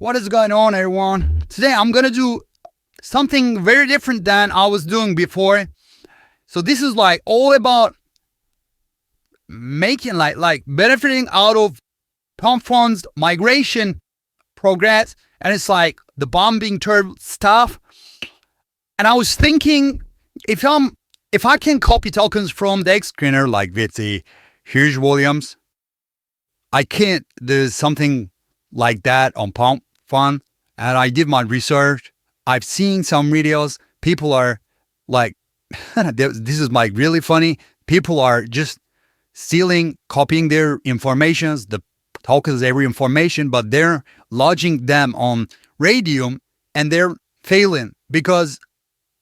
What is going on, everyone? Today I'm gonna do something very different than I was doing before. So this is like all about making like benefiting out of Pump.fun's migration progress, and it's like the bombing turb stuff. And I was thinking, if I can copy tokens from the exchange like with the huge volumes, I can't. There's something like that on Pump.fun, and I did my research. I've seen some videos. People are like, this is like really funny. People are just stealing, copying their informations, the tokens, every information, but they're lodging them on Raydium, and they're failing because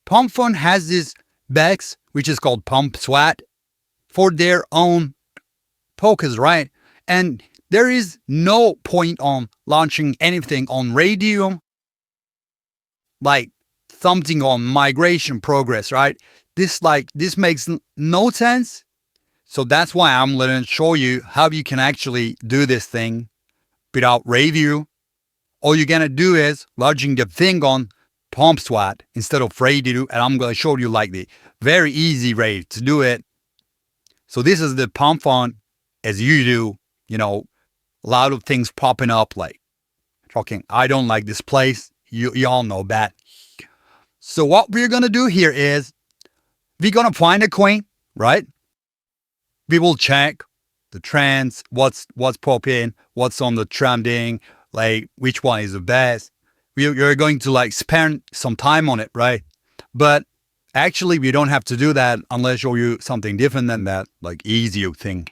Pump.fun has this BEX, which is called PumpSwap, for their own tokens, right? And there is no point on launching anything on Raydium, like something on migration progress, right? This makes no sense. So that's why I'm going to show you how you can actually do this thing without Raydium. All you're going to do is lodging the thing on PumpSwap instead of Raydium, and I'm going to show you like the very easy way to do it. So this is the Pump.fun as you do, a lot of things popping up like talking, I don't like this place. You all know that. So what we're going to do here is we're going to find a coin, right? We will check the trends, what's popping, what's on the trending, like which one is the best. You're going to like spend some time on it, right? But actually we don't have to do that unless I show you something different than that, like easy thing.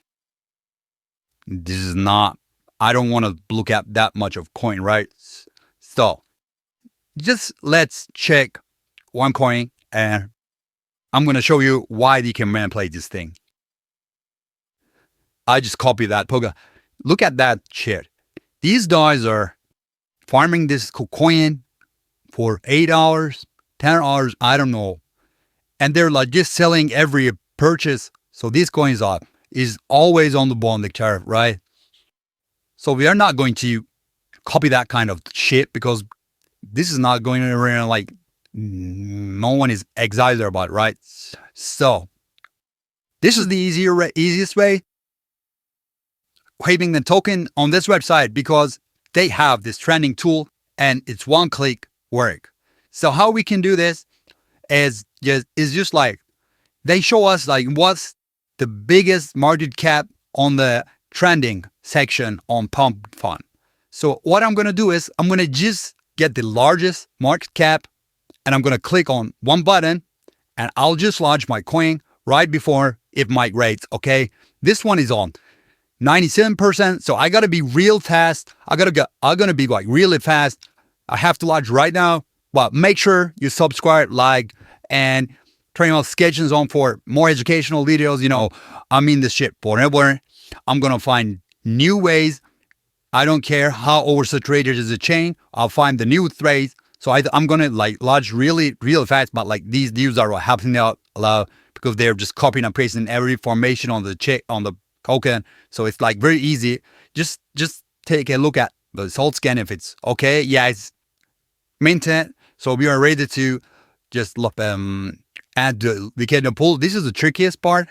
This is not, I don't want to look at that much of coin, right? So just let's check one coin, and I'm going to show you why you can manipulate this thing. I just copy that poker. Look at that shit. These guys are farming this coin for 8 hours, 10 hours, I don't know. And they're like just selling every purchase. So this coin is always on the bond, the tariff, right? So we are not going to copy that kind of shit because this is not going around like no one is excited about it, right? So this is the easiest way. Craving the token on this website because they have this trending tool and it's one-click work. So how we can do this is just like they show us like what's the biggest market cap on the trending section on Pump.fun. So what I'm going to do is I'm going to just get the largest market cap and I'm going to click on one button and I'll just launch my coin right before it migrates, okay? This one is on 97%, so I got to be real fast. I'm going to be like really fast. I have to launch right now, but make sure you subscribe, like, and turn on notifications on for more educational videos. I'm in this shit forever. I'm going to find new ways. I don't care how oversaturated is the chain. I'll find the new trades. So I'm going to like launch really, really fast, but like these deals are happening out loud because they're just copying and pasting every information on the token. So it's like very easy. Just take a look at the salt scan if it's okay. Yeah, it's minted. So we are ready to just add the liquidity pool. This is the trickiest part.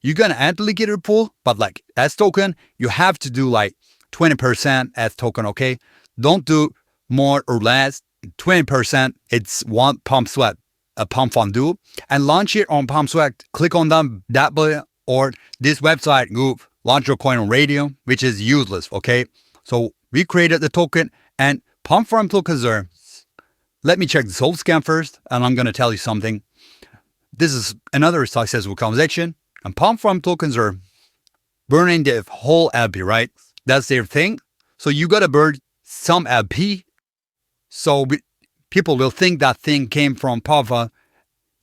You're going to add the liquidity pool, but like as token, you have to do like 20% as token, okay? Don't do more or less. 20%, it's one PumpSwap, a Pump.fun do, and launch it on PumpSwap. Click on that button or this website, Goof, launch your coin on Raydium, which is useless, okay? So we created the token and Pump.fun tokens are, let me check the salt scan first, and I'm going to tell you something. This is another successful conversation, and Pump.fun tokens are burning the whole LP, right? That's their thing. So you got to burn some LP. So people will think that thing came from Pump.fun.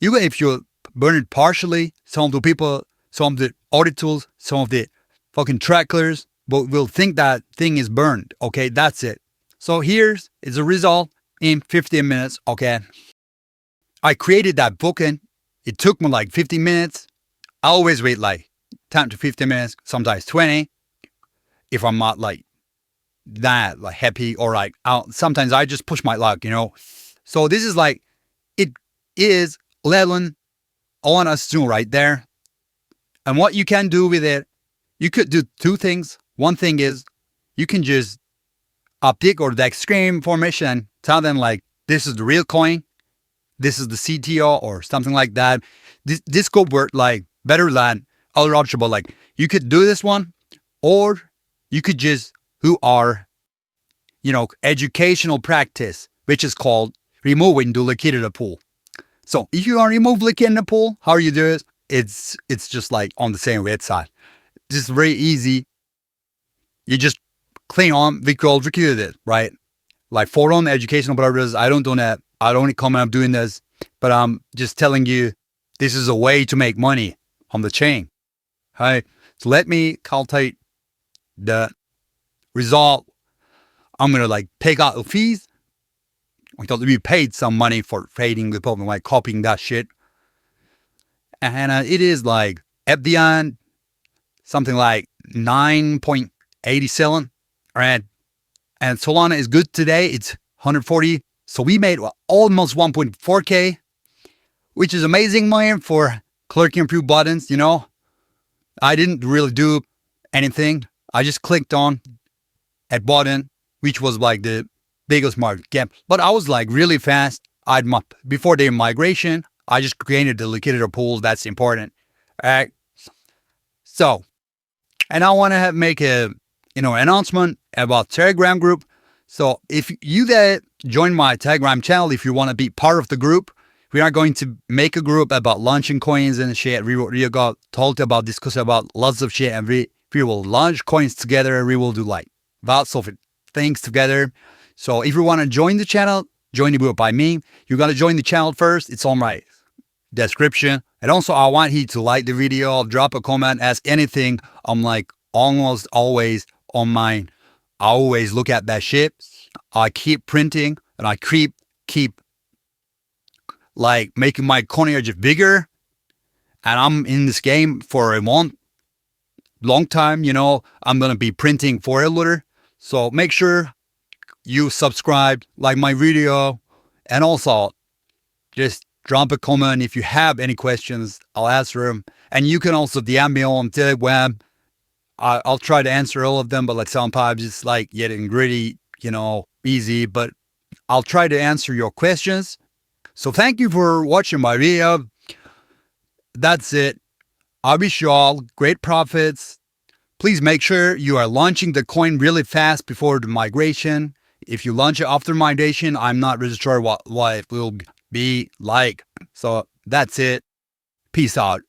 Even if you burn it partially, some of the audit tools, some of the fucking trackers will think that thing is burned. Okay, that's it. So here's the result in 15 minutes. Okay, I created that token. It took me like 15 minutes. I always wait like 10 to 15 minutes, sometimes 20. If I'm not like that like happy or like sometimes I just push my luck, So this is like, it is leveling on us soon right there. And what you can do with it, you could do two things. One thing is you can just uptick or the extreme information, tell them like, this is the real coin, this is the CTO or something like that. This could work like better than other option, but like you could do this one, or you could just who are, educational practice, which is called removing the liquidity pool. So if you are remove liquidity pool, how you do it? It's just like on the same website. Just very easy. You just click on liquidity, right? Like for on educational purposes, I don't do that. I don't comment I'm doing this, but I'm just telling you this is a way to make money on the chain. Right? So let me calculate the result. I'm gonna like take out the fees. I thought we paid some money for trading the Pump, like copying that shit. And it is like at the end, something like 9.87. Right? And Solana is good today. It's 140. So we made almost 1.4K, which is amazing money for clicking a few buttons, I didn't really do anything. I just clicked on a button, which was like the biggest market cap. But I was like really fast. Before the migration, I just created the liquidity pools. That's important. All right. So, and I want to make a, announcement about Telegram group. So if you that join my Telegram channel, if you want to be part of the group, we are going to make a group about launching coins and shit. We got talked about, discuss about lots of shit, and we will launch coins together. We will do like lots of things together. So if you want to join the channel, join the group by me. You got to join the channel first. It's on my description. And also I want you to like the video, drop a comment, ask anything. I'm like almost always on mine. I always look at that shit. I keep printing and I keep like making my coin just bigger. And I'm in this game for a long time, I'm going to be printing for a little. So make sure you subscribe, like my video, and also just drop a comment. If you have any questions, I'll answer them. And you can also DM me on Telegram. I'll try to answer all of them, but like sometimes it's like getting gritty, easy, but I'll try to answer your questions. So thank you for watching my video. That's it. I wish you all great profits. Please make sure you are launching the coin really fast before the migration. If you launch it after migration, I'm not really sure what it will be like. So that's it. Peace out.